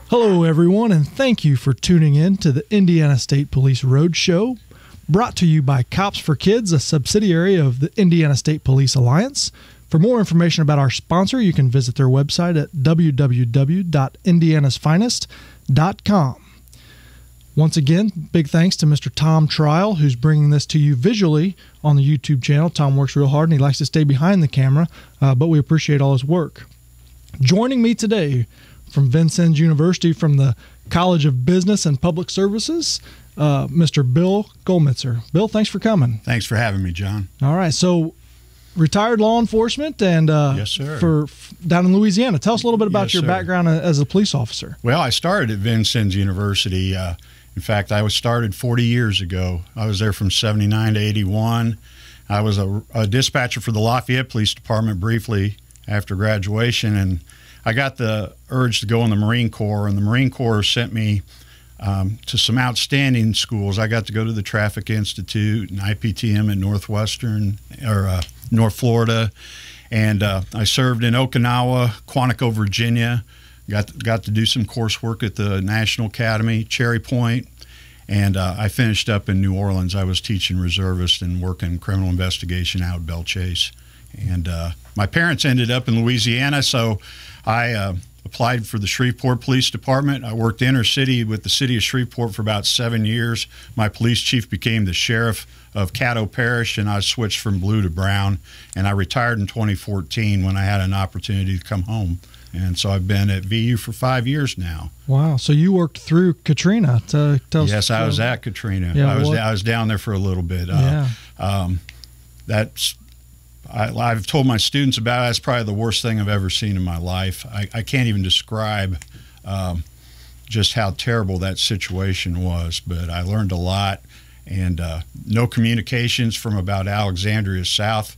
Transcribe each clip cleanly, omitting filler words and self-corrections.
Hello, everyone, and thank you for tuning in to the Indiana State Police Roadshow, brought to you by Cops for Kids, a subsidiary of the Indiana State Police Alliance. For more information about our sponsor, you can visit their website at www.indianasfinest.com. Once again, big thanks to Mr. Tom Trial, who's bringing this to you visually on the YouTube channel. Tom works real hard, and he likes to stay behind the camera, but we appreciate all his work. Joining me today from Vincennes University, from the College of Business and Public Services, Mr. Bill Golmitzer. Bill, thanks for coming. Thanks for having me, John. All right, so retired law enforcement and yes, sir. Down in Louisiana. Tell us a little bit about Yes, your sir. background as a police officer. Well, I started at Vincennes University. In fact, I was started 40 years ago. I was there from 79 to 81. I was a dispatcher for the Lafayette Police Department briefly after graduation, and I got the urge to go in the Marine Corps, and the Marine Corps sent me to some outstanding schools. I got to go to the Traffic Institute and IPTM in North Florida, and I served in Okinawa, Quantico, Virginia. Got to do some coursework at the National Academy, Cherry Point, and I finished up in New Orleans. I was teaching reservists and working criminal investigation out at Belle Chase. And my parents ended up in Louisiana, so I applied for the Shreveport Police Department. I worked inner city with the city of Shreveport for about 7 years. My police chief became the sheriff of Caddo Parish, and I switched from blue to brown. And I retired in 2014 when I had an opportunity to come home. And so I've been at VU for 5 years now. Wow! So you worked through Katrina. Yes, I was at Katrina. Yeah, I was down there for a little bit. I've told my students about it. That's probably the worst thing I've ever seen in my life. I can't even describe just how terrible that situation was, but I learned a lot. And no communications from about Alexandria south.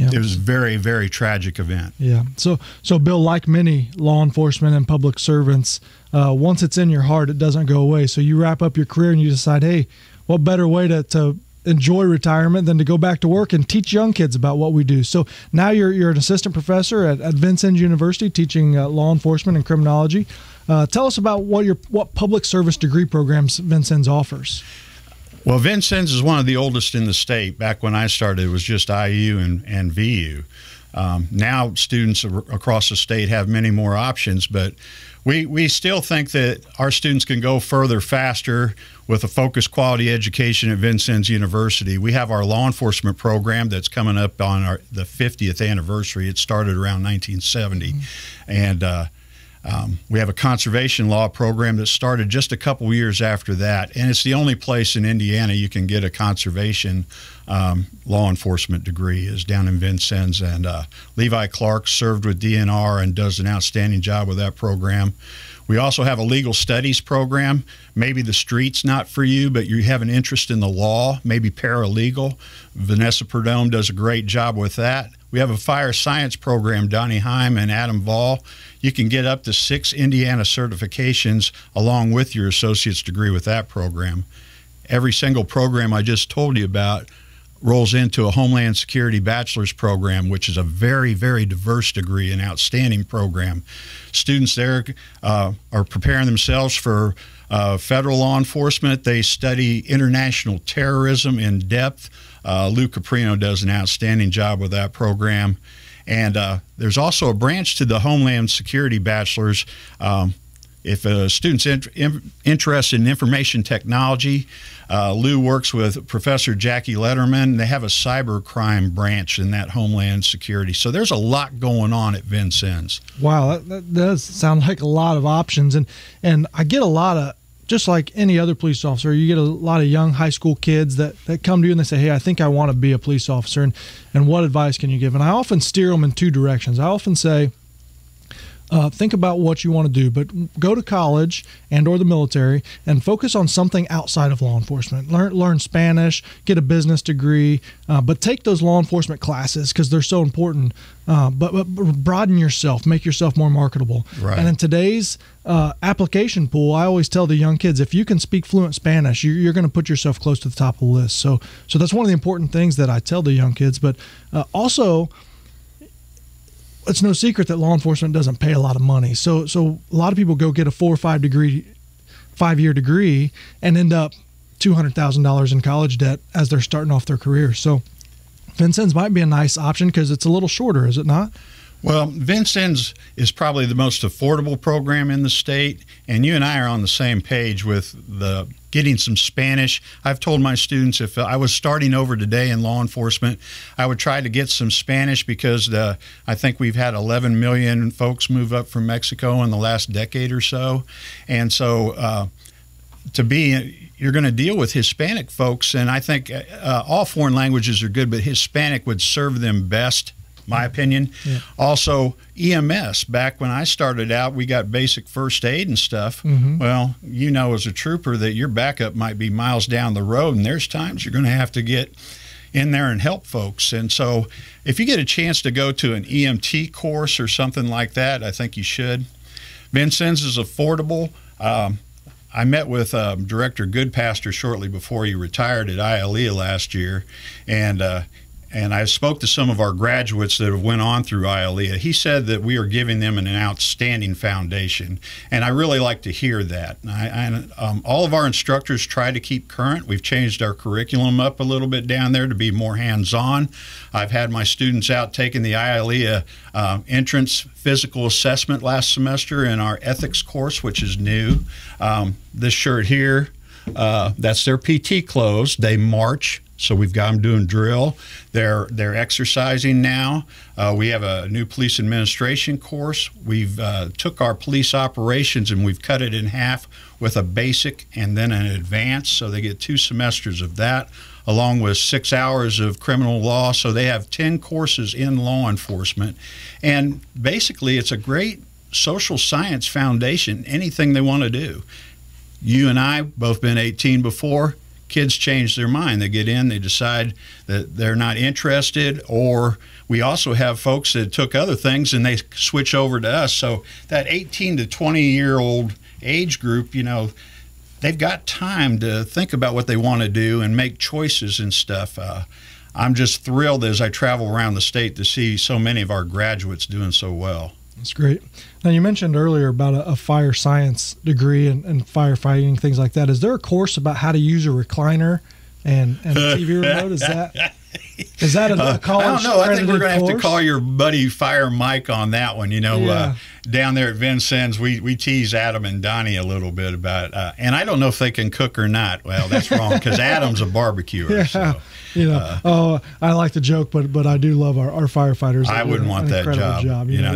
It was a very, very tragic event. Yeah. So Bill, like many law enforcement and public servants, once it's in your heart, it doesn't go away. So you wrap up your career and you decide, hey, what better way to enjoy retirement than to go back to work and teach young kids about what we do. So now you're an assistant professor at Vincennes University teaching law enforcement and criminology. Tell us about what public service degree programs Vincennes offers. Well, Vincennes is one of the oldest in the state. Back when I started, it was just IU and VU. Now students across the state have many more options, but we still think that our students can go further faster with a focused quality education at Vincennes University. We have our law enforcement program that's coming up on the 50th anniversary. It started around 1970. And we have a conservation law program that started just a couple years after that. And it's the only place in Indiana you can get a conservation law enforcement degree is down in Vincennes. And Levi Clark served with DNR and does an outstanding job with that program. We also have a legal studies program. Maybe the street's not for you, but you have an interest in the law, maybe paralegal. Vanessa Perdome does a great job with that. We have a fire science program, Donnie Heim and Adam Vall. You can get up to 6 Indiana certifications along with your associate's degree with that program. Every single program I just told you about rolls into a Homeland Security bachelor's program, which is a very, very diverse degree and outstanding program. Students there are preparing themselves for federal law enforcement. They study international terrorism in depth. Lou Caprino does an outstanding job with that program. And there's also a branch to the Homeland Security bachelor's. If a student's interested in information technology, Lou works with Professor Jackie Letterman. They have a cybercrime branch in that Homeland Security. So there's a lot going on at Vincennes. Wow, that does sound like a lot of options. And I get a lot of, just like any other police officer, you get a lot of young high school kids that come to you and they say, hey, I think I want to be a police officer. And what advice can you give? And I often steer them in two directions. I often say, think about what you want to do, but go to college and or the military and focus on something outside of law enforcement. Learn Spanish, get a business degree, but take those law enforcement classes because they're so important. But broaden yourself, make yourself more marketable. Right. And in today's application pool, I always tell the young kids, if you can speak fluent Spanish, you're going to put yourself close to the top of the list. So that's one of the important things that I tell the young kids. But also, it's no secret that law enforcement doesn't pay a lot of money. So a lot of people go get a 4 or 5-year degree and end up $200,000 in college debt as they're starting off their career. So Vincennes might be a nice option because it's a little shorter, is it not? Well, Vincennes is probably the most affordable program in the state, and you and I are on the same page with the getting some Spanish. I've told my students if I was starting over today in law enforcement, I would try to get some Spanish because I think we've had 11 million folks move up from Mexico in the last decade or so. And so you're going to deal with Hispanic folks, and I think all foreign languages are good, but Hispanic would serve them best, my opinion. Yeah. Also, EMS. Back when I started out, we got basic first aid and stuff. Mm-hmm. Well, you know as a trooper that your backup might be miles down the road, and there's times you're going to have to get in there and help folks. And so if you get a chance to go to an EMT course or something like that, I think you should. Vincennes is affordable. I met with Director Goodpaster shortly before he retired at ILEA last year, and I spoke to some of our graduates that have went on through ILEA. He said that we are giving them an outstanding foundation, and I really like to hear that. All of our instructors try to keep current. We've changed our curriculum up a little bit down there to be more hands-on. I've had my students out taking the ILEA entrance physical assessment last semester in our ethics course, which is new. This shirt here, that's their PT clothes. They march. So we've got them doing drill. They're exercising now. We have a new police administration course. We've took our police operations and we've cut it in half with a basic and then an advanced. So they get 2 semesters of that, along with 6 hours of criminal law. So they have 10 courses in law enforcement. And basically, it's a great social science foundation, anything they want to do. You and I both been 18 before. Kids change their mind. They get in, they decide that they're not interested, or we also have folks that took other things and they switch over to us. So that 18 to 20-year-old age group, you know, they've got time to think about what they want to do and make choices and stuff. I'm just thrilled as I travel around the state to see so many of our graduates doing so well. That's great. Now, you mentioned earlier about a fire science degree and firefighting, things like that. Is there a course about how to use a recliner and a TV remote? Is that a college? I don't know. I think we're going to have to call your buddy Fire Mike on that one. You know, yeah. Down there at Vincennes, we tease Adam and Donnie a little bit about, and I don't know if they can cook or not. Well, that's wrong because Adam's a barbecuer. Yeah. So, you know, I like to joke, but I do love our firefighters. I wouldn't want that job. You know,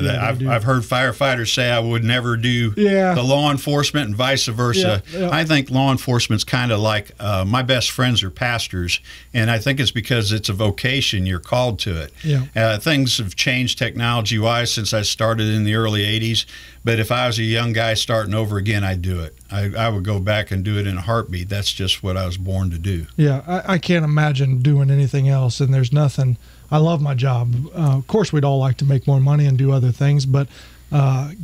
I've heard firefighters say I would never do the law enforcement and vice versa. Yeah. I think law enforcement's kind of like my best friends are pastors, and I think it's because it's a vocation. You're called to it. Yeah. Things have changed technology-wise since I started in the early 80s, but if I was a young guy starting over again, I'd do it. I would go back and do it in a heartbeat. That's just what I was born to do. Yeah, I can't imagine doing anything else, and there's nothing. I love my job. Of course, we'd all like to make more money and do other things, but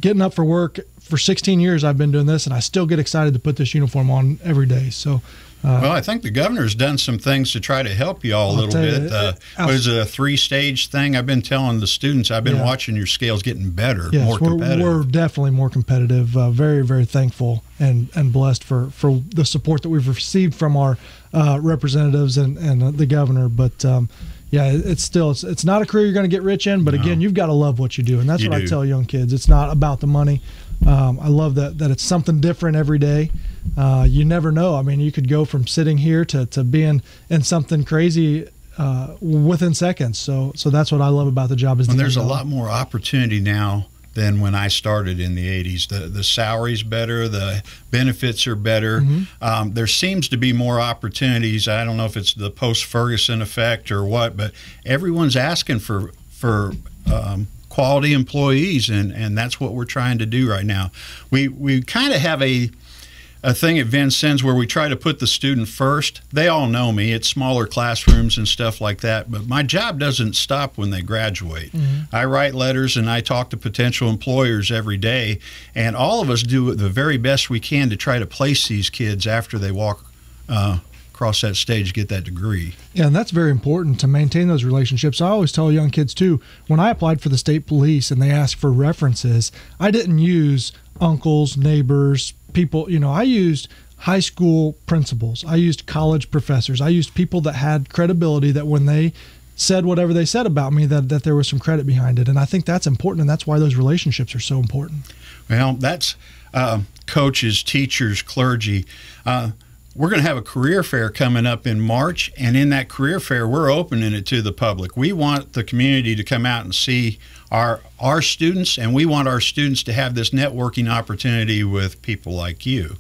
getting up for work, for 16 years I've been doing this, and I still get excited to put this uniform on every day. So. Well, I think the governor's done some things to try to help you all a little bit. Was it a 3-stage thing? I've been telling the students, I've been watching your scales getting better, more competitive. We're definitely more competitive. Very, very thankful and blessed for the support that we've received from our representatives and the governor. But yeah, it's not a career you're going to get rich in. But again, you've got to love what you do, and that's what I tell young kids. It's not about the money. I love that it's something different every day. You never know. I mean, you could go from sitting here to being in something crazy within seconds. So that's what I love about the job. And there's a lot more opportunity now than when I started in the 80s. The salary's better, the benefits are better. Mm-hmm. There seems to be more opportunities. I don't know if it's the post-Ferguson effect or what, but everyone's asking for quality employees, and that's what we're trying to do right now. We kind of have a thing at Vincennes where we try to put the student first. They all know me. It's smaller classrooms and stuff like that, but my job doesn't stop when they graduate. Mm-hmm. I write letters and I talk to potential employers every day, and all of us do the very best we can to try to place these kids after they across that stage, get that degree. Yeah, and that's very important to maintain those relationships. I always tell young kids too, when I applied for the state police and they asked for references, I didn't use uncles, neighbors, people, I used high school principals. I used college professors. I used people that had credibility, that when they said whatever they said about me, that there was some credit behind it. And I think that's important, and that's why those relationships are so important. Well, that's coaches, teachers, clergy. We're going to have a career fair coming up in March, and in that career fair, we're opening it to the public. We want the community to come out and see our students, and we want our students to have this networking opportunity with people like you.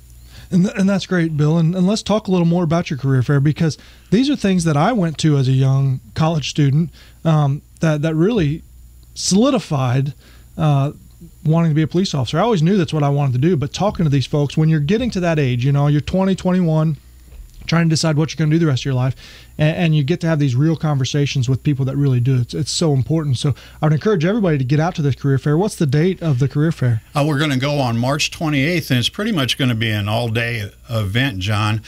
And that's great, Bill. And let's talk a little more about your career fair, because these are things that I went to as a young college student that really solidified wanting to be a police officer. I always knew that's what I wanted to do, but talking to these folks, when you're getting to that age, you're 20, 21, trying to decide what you're going to do the rest of your life, and you get to have these real conversations with people that really do. It's so important. So I would encourage everybody to get out to this career fair. What's the date of the career fair? We're going to go on March 28th, and it's pretty much going to be an all-day event, John.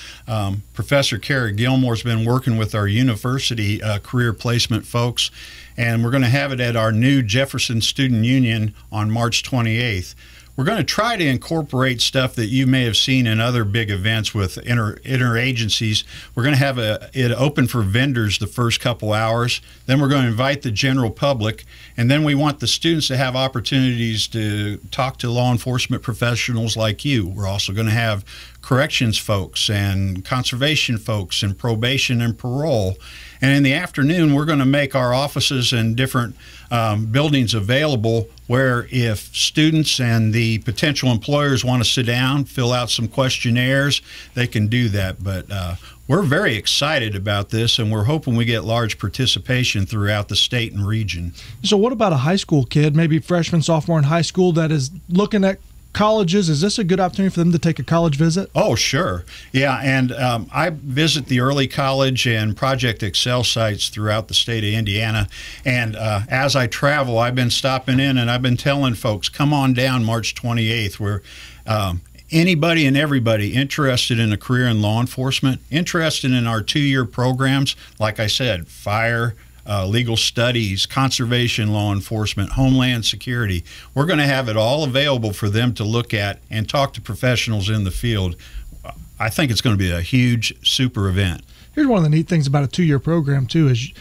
Professor Carrie Gilmore's been working with our university career placement folks, and we're going to have it at our new Jefferson Student Union on March 28th. We're going to try to incorporate stuff that you may have seen in other big events with interagencies. We're going to have it open for vendors the first couple hours. Then we're going to invite the general public. And then we want the students to have opportunities to talk to law enforcement professionals like you. We're also going to have corrections folks and conservation folks and probation and parole. And in the afternoon, we're going to make our offices and different buildings available where if students and the potential employers want to sit down, fill out some questionnaires, they can do that. But we're very excited about this, and we're hoping we get large participation throughout the state and region. So what about a high school kid, maybe freshman, sophomore in high school, that is looking at colleges? Is this a good opportunity for them to take a college visit? Oh, sure. Yeah, and I visit the early college and Project Excel sites throughout the state of Indiana. And as I travel, I've been stopping in and I've been telling folks, come on down March 28th, where anybody and everybody interested in a career in law enforcement, interested in our 2-year programs, like I said, fire, legal studies, conservation law enforcement, homeland security. We're going to have it all available for them to look at and talk to professionals in the field. I think it's going to be a huge, super event. Here's one of the neat things about a 2-year program, too, is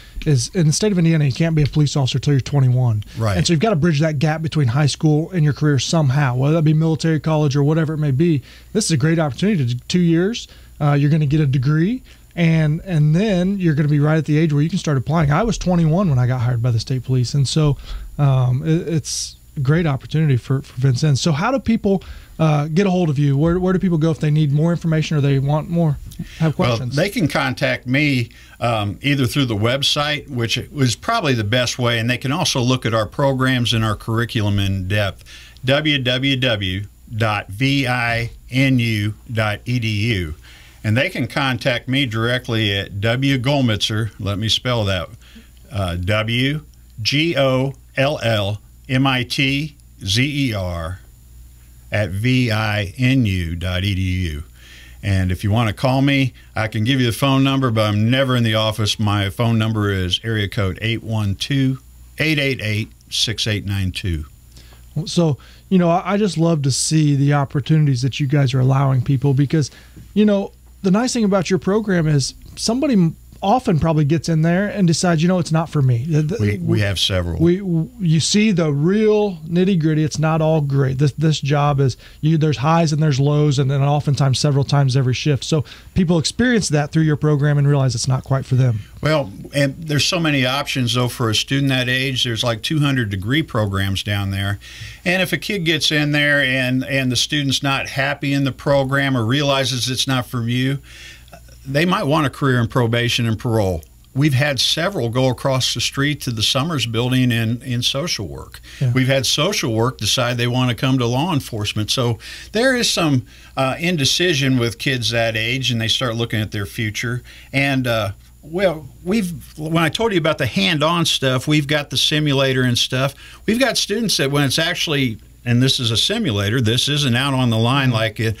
in the state of Indiana, you can't be a police officer until you're 21. Right. And so you've got to bridge that gap between high school and your career somehow, whether that be military college or whatever it may be. This is a great opportunity. To 2 years, you're going to get a degree. And then you're going to be right at the age where you can start applying. I was 21 when I got hired by the state police, and so it's a great opportunity for Vincennes. So how do people get a hold of you? Where do people go if they need more information or they want more, have questions? Well, they can contact me either through the website, which was probably the best way, and they can also look at our programs and our curriculum in depth, www.vinu.edu. And they can contact me directly at W. Golmitzer. Let me spell that. WGOLLMITZER at vinu.edu. And if you want to call me, I can give you the phone number, but I'm never in the office. My phone number is area code 812-888-6892. So, I just love to see the opportunities that you guys are allowing people, because, the nice thing about your program is somebody often probably gets in there and decides, it's not for me. We have several. You see the real nitty gritty. It's not all great. This job is there's highs and there's lows, and then oftentimes several times every shift. So people experience that through your program and realize it's not quite for them. Well, and there's so many options though for a student that age. There's like 200 degree programs down there, and if a kid gets in there and the student's not happy in the program or realizes it's not for you, they might want a career in probation and parole. We've had several go across the street to the Summers building in social work. Yeah. We've had social work decide they want to come to law enforcement. So there is some indecision with kids that age, and they start looking at their future. And well, when I told you about the hands-on stuff, we've got the simulator and stuff. We've got students that when it's actually, and this is a simulator, this isn't out on the line like it.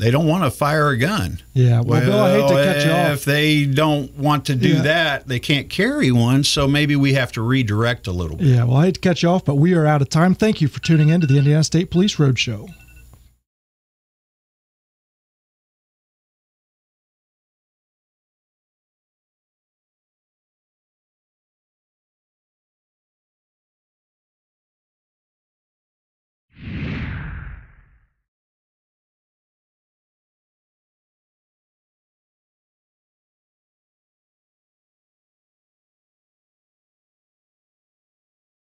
they don't want to fire a gun. Yeah, well, Bill, I hate to cut you off. If they don't want to do that, they can't carry one, so maybe we have to redirect a little bit. Yeah, well, I hate to cut you off, but we are out of time. Thank you for tuning in to the Indiana State Police Roadshow.